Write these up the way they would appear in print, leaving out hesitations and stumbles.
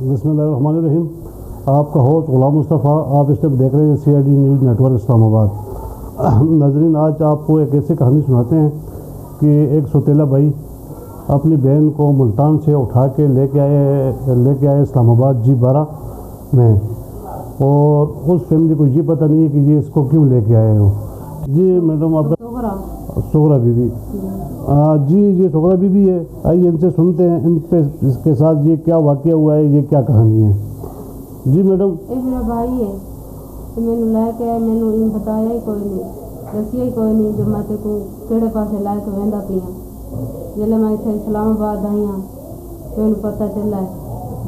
बिस्मिल्लाहिर्रहमानिर्रहीम। आपका होस्ट गुलाम मुस्तफ़ा, आप इस टाइम देख रहे हैं CID न्यूज़ नेटवर्क इस्लामाबाद। नाज़रीन, आज आपको एक ऐसी कहानी सुनाते हैं कि एक सौतेला भाई अपनी बहन को मुल्तान से उठा के लेके आए इस्लामाबाद G12 में, और उस फैमिली को ये पता नहीं है कि ये इसको क्यों लेके आए हो। जी मैडम, आपका सोगरा बीबी जी, ये सोगरा बीबी है। आइए इनसे सुनते हैं इसके साथ ये क्या वाक़या हुआ है, ये क्या कहानी है। जी मैडम। ये मेरा भाई है तो मैंने लैके आया, मैंने इन बताया ही कोई नहीं, दसिया ही कोई नहीं जो मैं तेको केड़े पासे लैके वेंदा पिया। जिले मैं इत्थे इस्लामाबाद आई हाँ तो मैंने पता चला है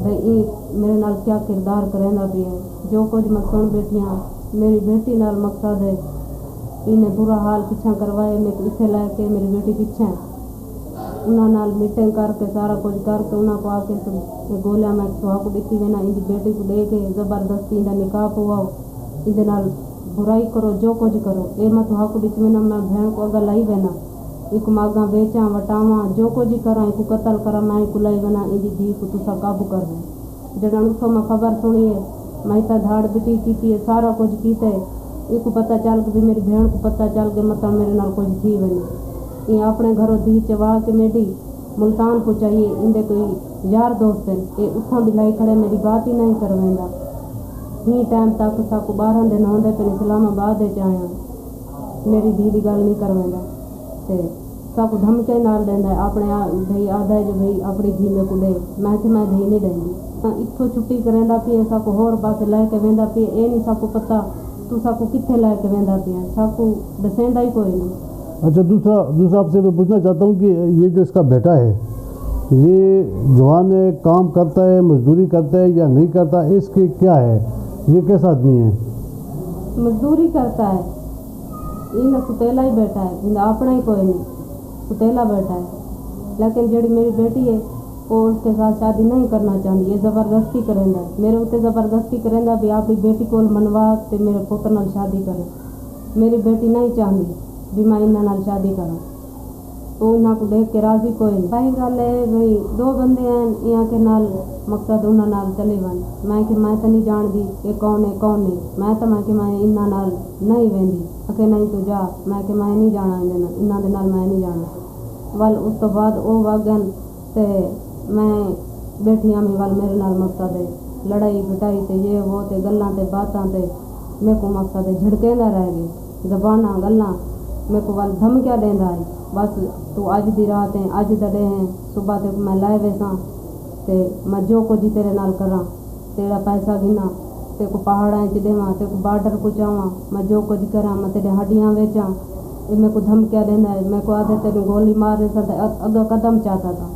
भाई ये मेरे नाल क्या किरदार करेंदा पिया। जो कुछ मैं सुन बैठी हाँ, मेरी बेटी नाल मकसद है इन्हें बुरा हाल पिछा करवाए, मेरे को इत्थे लैके मेरी बेटी पिछे उन्होंने नाल मीटिंग करके सारा कुछ करके उन्होंने को आके गोलियां मैं सुहाग दी वेना इनकी बेटी को दे के जबरदस्ती इनका निकाह पवाओ, इनके नाल बुराई करो, जो कुछ करो। ये मैं सुहाग दी वेना मैं भेण को अगर लाई वेना एक मागा बेचा वटावा जो कुछ करा, एक कतल करा, मैं एक लाई वेना इनकी धी को तुसा काबू कर दे। जब उसको मैं खबर सुनी है मैं इतना धाड़ बिटी की है, सारा कुछ कीता है। एक पता चल के मेरी भेण को पता चल के मतलब मेरे नाल कुछ थी बने ये अपने घरों धी चवा के मेरी मुल्तान पहुँचाइए। इंदे कोई यार दोस्त है ये उठा दिलाई खड़े, मेरी बात ही नहीं करवेंदा। ही टाइम तक साकू 12 दिन होंदे पे इस्लामाबाद आया, मेरी धी की गल नहीं करवेंदा ते साकू धमके नाल देंदा है अपने भाई आदा है जो भाई अपनी धी मेरे को दे। मैं कि मैं धी नहीं देंदी, इत्थों छुट्टी करेंदा पिए साकू होर पासे लैके वेंदा पिए। ये नहीं साकू पता तू साकू कित्थे लैके वेंदा पिए, साकू दसेंदा ही कोई नहीं। अच्छा, दूसरा आपसे मैं पूछना चाहता हूँ कि ये जो इसका बेटा है ये जवान है, काम करता है, मजदूरी करता है या नहीं करता, इसके क्या है, ये कैसा आदमी है? मजदूरी करता है, इन सुतेला ही बैठा है, इन अपना ही कोई नहीं, सुतेला बैठा है। लेकिन जेड़ी मेरी बेटी है वो उसके साथ शादी नहीं करना चाहती, ये ज़बरदस्ती करेंदा है मेरे उत्ते, ज़बरदस्ती करेंदा भी अपनी बेटी को मनवा ते मेरे पुत्र नाल शादी करे। मेरी बेटी नहीं चाहती भी मैं इन्हां नाल शादी करा, तो इन्हां को देख के राजी कोई नहीं। भाई गल है भाई दो बंदे हैं यहाँ के नाल मकसद उन्हां नाल चले वन। मैं कि मैं तो नहीं जानती ये कौन है कौन नहीं, मैं कि मैं इन्हां नाल नहीं वेंदी। अके नहीं तो जा, मैं कि मैं नहीं जाना इन्हां दे नाल, मैं नहीं जाना। वल उस तो बाद वो वागन ते मैं बैठियां में वल मेरे नाल मकसद है लड़ाई पिटाई ते ये वो ते गल्लां ते बातां ते मेरे को मकसद है झिड़केंदा रह गई जबाना गल्लां मेरे को वाल धमकिया देंदा है। बस तू अज दी रात है, अज दा डे है, सुबह तक मैं लाए वेसा ते मैं जो कुछ तेरे नाल करा, तेरा पैसा गिना, तेरे को पहाड़ा च देवा, तेरे को बार्डर को जावा, मैं जो कुछ करा, मैं तेरे हड्डियाँ बेचा। ये मेरे को धमकिया देंदा है, मेरे को आधे तेरे गोली मार दे सकता अगर कदम चाहता था।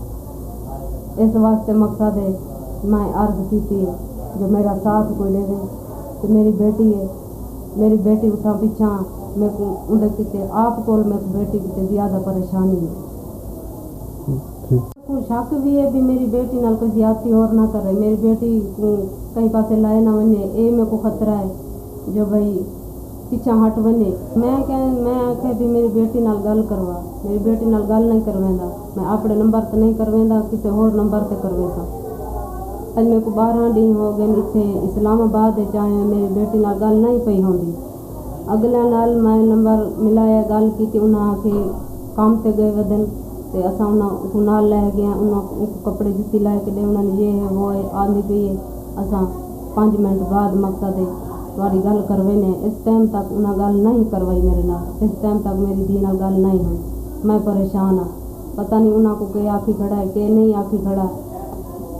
इस वास्ते मकसद है मैं अर्ज की थी जो मेरा साथ कोई दे दे। तो मेरी बेटी है, मेरी बेटी उठा पीछा मेरे को उधर किते आप को मेरे को बेटी की ज़्यादा परेशानी है। को शक भी है भी मेरी बेटी नाल कोई ज्यादती और ना करे, मेरी बेटी कहीं पासे लाए ना वने, ये मेरे को खतरा है जो भाई पीछा हट वने। मैं आखे भी मेरी बेटी नाल गल करवा, मेरी बेटी नाल गल नहीं करवेंदा, मैं अपने नंबर ते नहीं करवेंदा, किसी होर नंबर ते करवेंदा। अज मेरे को 12 दिन हो गए इत्थे इस्लामाबाद आए, मेरी बेटी नाल गल नहीं पई होंदी। अगले नाल मैं नंबर मिलाया, गल की उन्हें आके काम ते गए वदन ते असा उन्होंने नाल लै गया, उन्होंने कपड़े जुत्ती लै के दे, उन्होंने ये है वो है आंदी पई है। असा 5 मिनट बाद मकसद है तुम्हारी गल करवे ने। इस टाइम तक उन्हें गल नहीं करवाई मेरे नाल, इस टाइम तक मेरी धी नाल गल नहीं हुई। मैं परेशान हाँ, पता नहीं उन्होंने को के आखी खड़ा है के नहीं आखी खड़ा।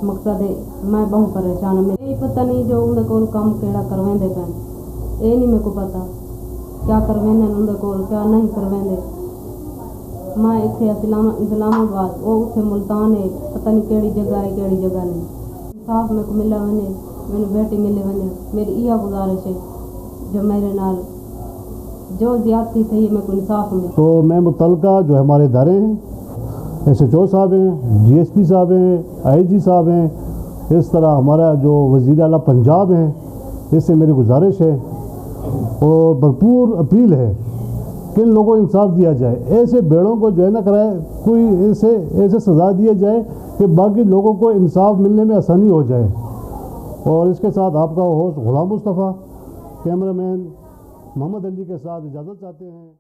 मकसद है मैं बहुत परेशान हूँ, मेरे पता नहीं जो उन्हें को काम केड़ा करवेंदे पैन, ये नहीं मेरे को पता क्या करवेंदे उन्हें को क्या नहीं करवेंदे। मैं इत्थे इस्लामाबाद वो उत्थे मुल्तान है, पता नहीं केड़ी जगह है केड़ी जगह नहीं। इंसाफ मेरे को मिला वने, मैंने बेटी मिले वने, मेरी यह गुजारिश है जो मेरे नाल जो ज्यादती थी मेरे को इंसाफ मिले। तो मैं मुतलका जो हमारे इदारे हैं, SHO साहब हैं, DSP साहब हैं, IG साहब हैं, इस तरह हमारा जो वज़ीर आला पंजाब हैं, इससे मेरी गुजारिश है और भरपूर अपील है कि इन लोगों को इंसाफ दिया जाए। ऐसे बेड़ों को जो है ना कराए, कोई ऐसे सज़ा दिया जाए कि बाकी लोगों को इंसाफ मिलने में आसानी हो जाए। اور اس کے ساتھ آپ کا ہوسٹ غلام مصطفیٰ، کیمرہ مین محمد علی کے ساتھ اجازت چاہتے ہیں۔